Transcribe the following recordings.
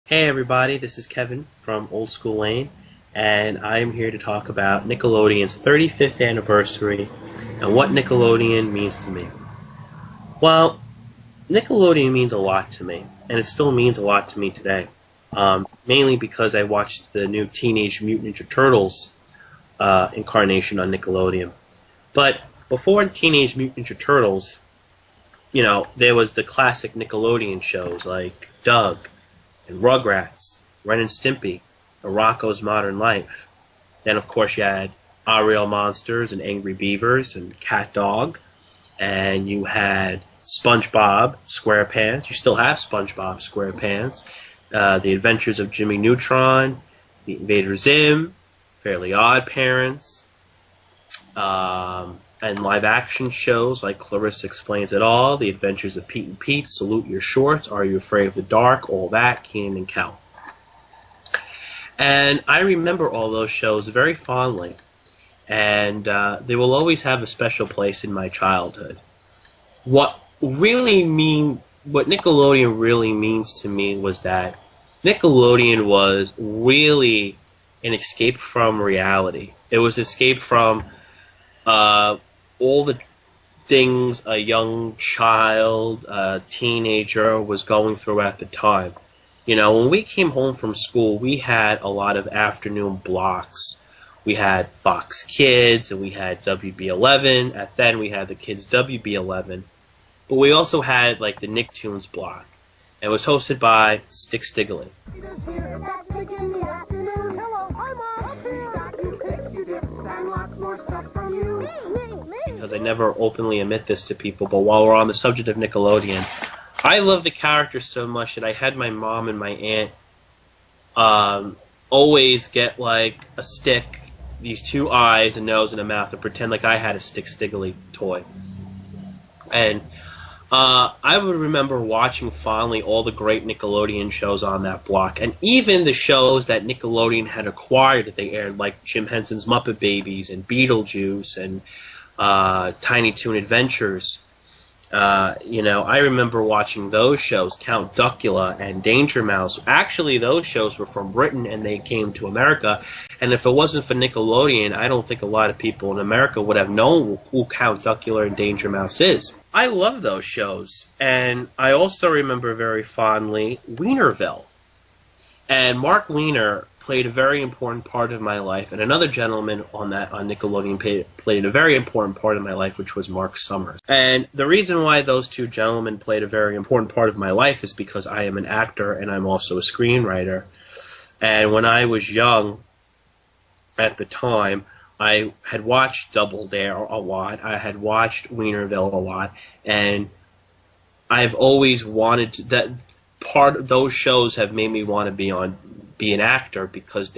Hey everybody, this is Kevin from Old School Lane, and I am here to talk about Nickelodeon's 35th anniversary and what Nickelodeon means to me. Well, Nickelodeon means a lot to me, and it still means a lot to me today. Mainly because I watched the new Teenage Mutant Ninja Turtles incarnation on Nickelodeon. But before Teenage Mutant Ninja Turtles, there was the classic Nickelodeon shows like Doug, and Rugrats, Ren and Stimpy, and Rocko's Modern Life. Then, of course, you had Our Real Monsters and Angry Beavers and Cat Dog. And you had SpongeBob SquarePants. You still have SpongeBob SquarePants. The Adventures of Jimmy Neutron, The Invader Zim, Fairly Odd Parents, and live-action shows like Clarissa Explains It All, The Adventures of Pete and Pete, Salute Your Shorts, Are You Afraid of the Dark, All That, Kenan and Kel. And I remember all those shows very fondly, and they will always have a special place in my childhood. What Nickelodeon really means to me was that Nickelodeon was really an escape from reality. It was escape from all the things a young child, a teenager was going through at the time. When we came home from school, we had a lot of afternoon blocks. We had Fox Kids, and we had WB11. At then, we had the kids WB11. But we also had, like, the Nicktoons block. And it was hosted by Stick Stigley. Because I never openly admit this to people, but while we're on the subject of Nickelodeon, I love the character so much that I had my mom and my aunt always get like a stick, these two eyes, a nose, and a mouth, and pretend like I had a Stick Stigley toy. And I would remember watching fondly all the great Nickelodeon shows on that block, and even the shows that Nickelodeon had acquired that they aired, like Jim Henson's Muppet Babies and Beetlejuice and Tiny Toon Adventures. I remember watching those shows, Count Duckula and Danger Mouse. Actually, those shows were from Britain and they came to America. And if it wasn't for Nickelodeon, I don't think a lot of people in America would have known who Count Duckula and Danger Mouse is. I love those shows. And I also remember very fondly Wienerville. And Mark Wiener played a very important part of my life, and another gentleman on Nickelodeon played a very important part of my life, which was Mark Summers. And the reason why those two gentlemen played a very important part of my life is because I am an actor and I'm also a screenwriter. And when I was young, at the time, I had watched Double Dare a lot. I had watched Wienerville a lot, and I've always wanted that. Those shows have made me want to be an actor because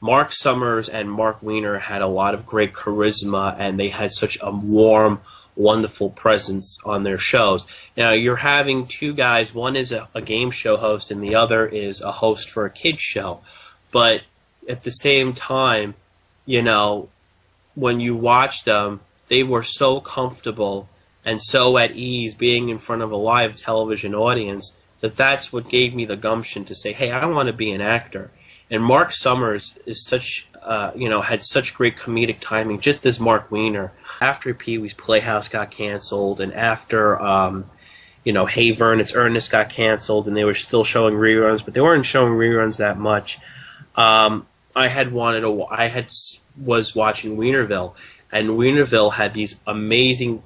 Mark Summers and Mark Wiener had a lot of great charisma, and they had such a warm, wonderful presence on their shows. Now, you're having two guys, one is a game show host and the other is a host for a kids show. But at the same time, when you watch them, they were so comfortable and so at ease being in front of a live television audience that's what gave me the gumption to say, hey, I want to be an actor. And Mark Summers is had such great comedic timing, just as Mark Wiener. After Pee-wee's Playhouse got canceled, and after, Hey Vern, It's Ernest got canceled, and they were still showing reruns, but they weren't showing reruns that much. I was watching Wienerville, and Wienerville had these amazing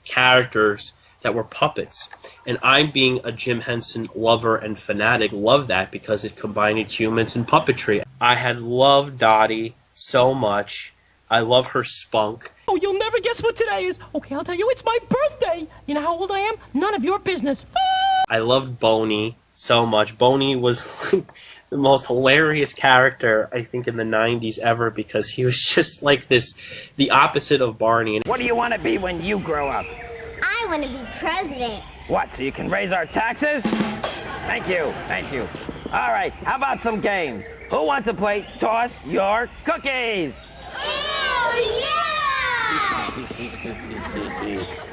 characters that were puppets. And I, being a Jim Henson lover and fanatic, loved that because it combined humans and puppetry. I had loved Dottie so much. I love her spunk. Oh, you'll never guess what today is. Okay, I'll tell you, it's my birthday. You know how old I am? None of your business. I loved Boney so much. Boney was the most hilarious character, I think, in the 90s ever because he was just like the opposite of Barney. What do you want to be when you grow up? I want to be president. What, so you can raise our taxes? Thank you. All right, how about some games? Who wants to play Toss Your Cookies? Oh, yeah!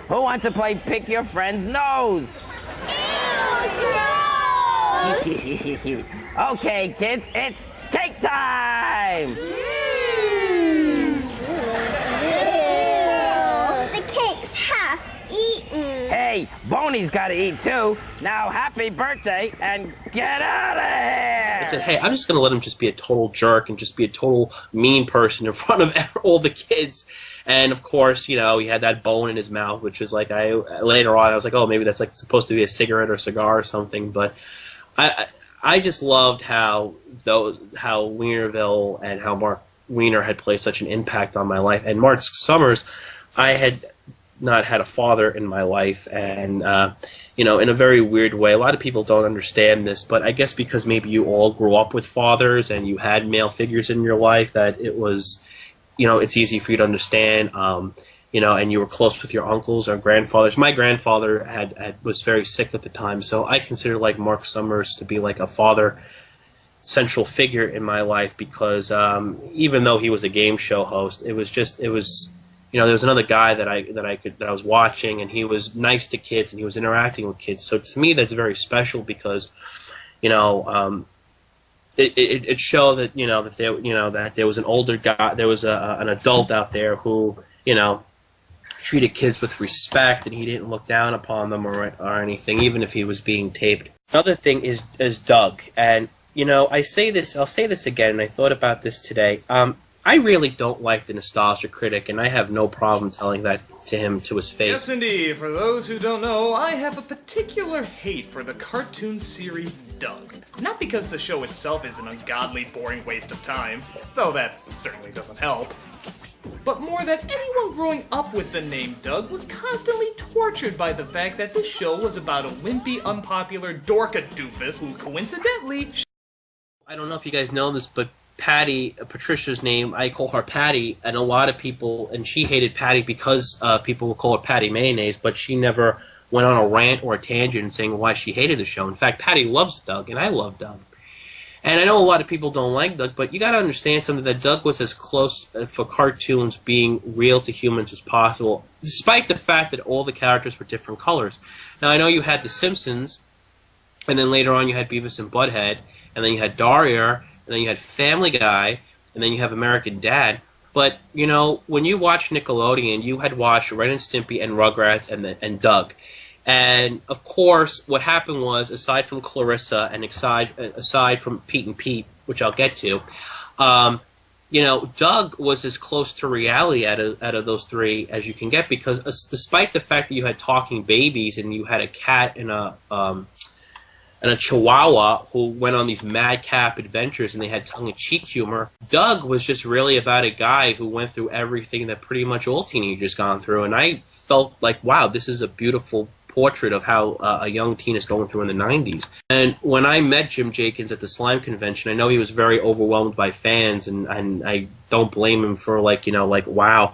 Who wants to play Pick Your Friend's Nose? Ew, gross! Okay, kids, it's cake time! The cake's half eaten. Hey, Boney's gotta eat too. Now, happy birthday and get out of here! I said, hey, I'm just going to let him just be a total jerk and just be a total mean person in front of all the kids. And, of course, you know, he had that bone in his mouth, which was like, later on, I was like, oh, maybe that's like supposed to be a cigarette or cigar or something. But I just loved how Wienerville and how Mark Wiener had played such an impact on my life. And Mark Summers, I had not had a father in my life, and you know, in a very weird way. A lot of people don't understand this, but I guess because maybe you all grew up with fathers and you had male figures in your life, that it was, you know, it's easy for you to understand. You know, and you were close with your uncles or grandfathers. My grandfather was very sick at the time, so I consider like Mark Summers to be like a father central figure in my life, because even though he was a game show host, it was you know, there was another guy that I was watching, and he was nice to kids and he was interacting with kids. So to me, that's very special, because, you know, it showed that, you know, that there was an older guy, there was an adult out there who, you know, treated kids with respect, and he didn't look down upon them or anything, even if he was being taped. Another thing is Doug, and you know, I'll say this again, and I thought about this today. I really don't like the nostalgia critic, and I have no problem telling that to him to his face. Yes, indeed. For those who don't know, I have a particular hate for the cartoon series Doug. Not because the show itself is an ungodly, boring waste of time, though that certainly doesn't help, but more that anyone growing up with the name Doug was constantly tortured by the fact that this show was about a wimpy, unpopular dorka doofus who coincidentally... I don't know if you guys know this, but Patty, Patricia's name, I call her Patty, and a lot of people, and she hated Patty because people would call her Patty Mayonnaise, but she never went on a rant or a tangent saying why she hated the show. In fact, Patty loves Doug, and I love Doug. And I know a lot of people don't like Doug, but you got to understand something, that Doug was as close for cartoons being real to humans as possible, despite the fact that all the characters were different colors. Now, I know you had The Simpsons, and then later on you had Beavis and Butthead, and then you had Daria, and then you had Family Guy, and then you have American Dad. But, you know, when you watched Nickelodeon, you had watched Ren and Stimpy and Rugrats and Doug. And, of course, what happened was, aside from Clarissa and aside from Pete and Pete, which I'll get to, you know, Doug was as close to reality out of those three as you can get, because despite the fact that you had talking babies and you had a cat and a chihuahua who went on these madcap adventures and they had tongue-in-cheek humor, Doug was just really about a guy who went through everything that pretty much all teenagers gone through. And I felt like, wow, this is a beautiful portrait of how a young teen is going through in the 90s. And when I met Jim Jenkins at the Slime Convention, I know he was very overwhelmed by fans, and I don't blame him for, like, you know, like, wow.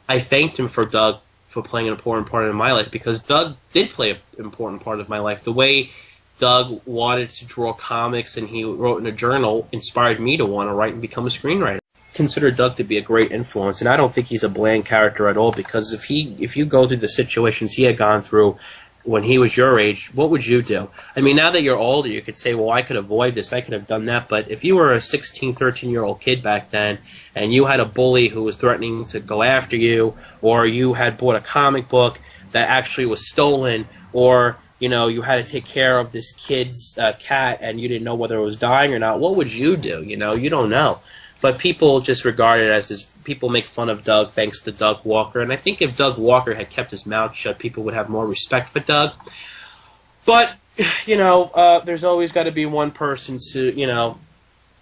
I thanked him for Doug for playing an important part in my life, because Doug did play an important part of my life. The way Doug wanted to draw comics and he wrote in a journal inspired me to want to write and become a screenwriter. I consider Doug to be a great influence, and I don't think he's a bland character at all, because if you go through the situations he had gone through when he was your age, what would you do? I mean, now that you're older, you could say, well, I could avoid this, I could have done that, but if you were a 16, 13-year-old kid back then, and you had a bully who was threatening to go after you, or you had bought a comic book that actually was stolen, or you know, you had to take care of this kid's cat and you didn't know whether it was dying or not, what would you do? You know, you don't know. But people just regard it as this, people make fun of Doug thanks to Doug Walker. And I think if Doug Walker had kept his mouth shut, people would have more respect for Doug. But, you know, there's always got to be one person to, you know,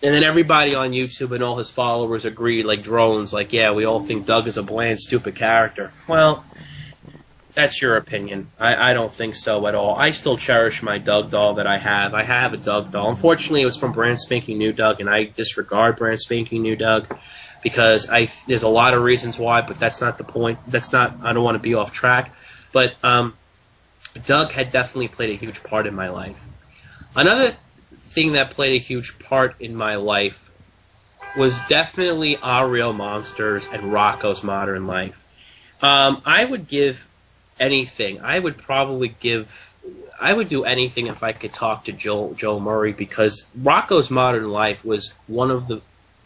and then everybody on YouTube and all his followers agree, like drones, like, yeah, we all think Doug is a bland, stupid character. Well, that's your opinion. I don't think so at all. I still cherish my Doug doll that I have. I have a Doug doll. Unfortunately, it was from Brand Spanking New Doug, and I disregard Brand Spanking New Doug because there's a lot of reasons why, but that's not the point. I don't want to be off track. But Doug had definitely played a huge part in my life. Another thing that played a huge part in my life was definitely Our Real Monsters and Rocco's Modern Life. I would give anything. I would probably give I would do anything if I could talk to Joe Murray, because Rocko's Modern Life was one of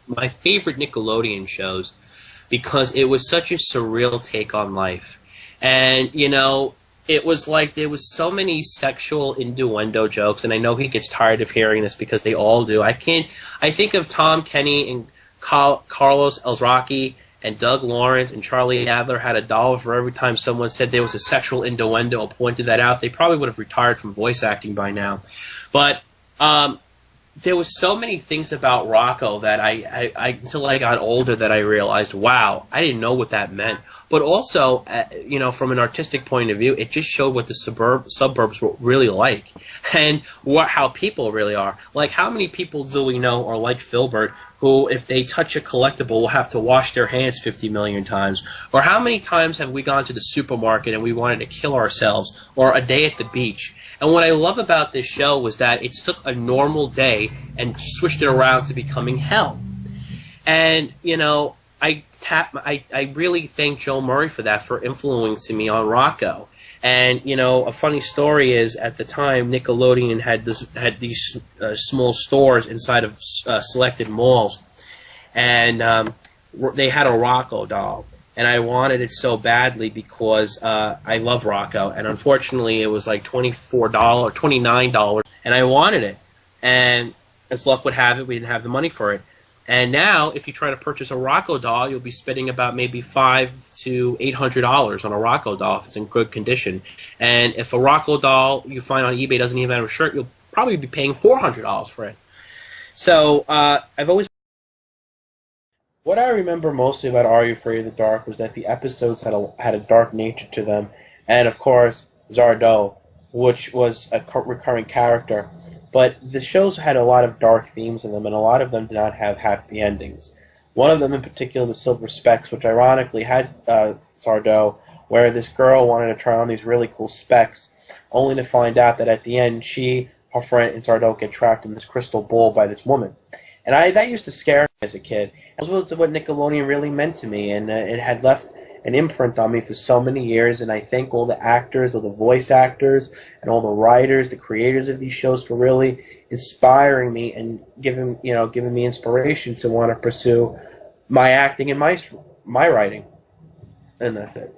my favorite Nickelodeon shows, because it was such a surreal take on life. And, you know, it was like there was so many sexual innuendo jokes, and I know he gets tired of hearing this because they all do. I think of Tom Kenny and Carlos Elzraki and Doug Lawrence and Charlie Adler had $1 for every time someone said there was a sexual innuendo or pointed that out. They probably would have retired from voice acting by now. But there was so many things about Rocko that I until I got older that I realized, wow, I didn't know what that meant. But also, you know, from an artistic point of view, it just showed what the suburbs were really like, and how people really are. Like, how many people do we know are like Filbert, who, if they touch a collectible, will have to wash their hands 50 million times? Or how many times have we gone to the supermarket and we wanted to kill ourselves? Or a day at the beach? And what I love about this show was that it took a normal day and switched it around to becoming hell. And, you know, I really thank Joe Murray for that, for influencing me on Rocko. And, you know, a funny story is, at the time, Nickelodeon had these small stores inside of selected malls, and they had a Rocko doll, and I wanted it so badly because I love Rocko, and unfortunately it was like $29, and I wanted it, and as luck would have it, we didn't have the money for it. And now, if you try to purchase a Rocko doll, you'll be spending about maybe $500 to $800 on a Rocko doll if it's in good condition. And if a Rocko doll you find on eBay doesn't even have a shirt, you'll probably be paying $400 for it. So I've always... What I remember mostly about Are You Afraid of the Dark was that the episodes had a dark nature to them, and of course Zardo, which was a recurring character. But the shows had a lot of dark themes in them, and a lot of them did not have happy endings. One of them in particular, the Silver Specs, which ironically had Zardo, where this girl wanted to try on these really cool specs, only to find out that at the end she, her friend, and Zardo get trapped in this crystal ball by this woman. And that used to scare me as a kid. That was what Nickelodeon really meant to me, and it had left an imprint on me for so many years, and I thank all the actors, all the voice actors, and all the writers, the creators of these shows, for really inspiring me and giving me inspiration to want to pursue my acting and my writing. And that's it.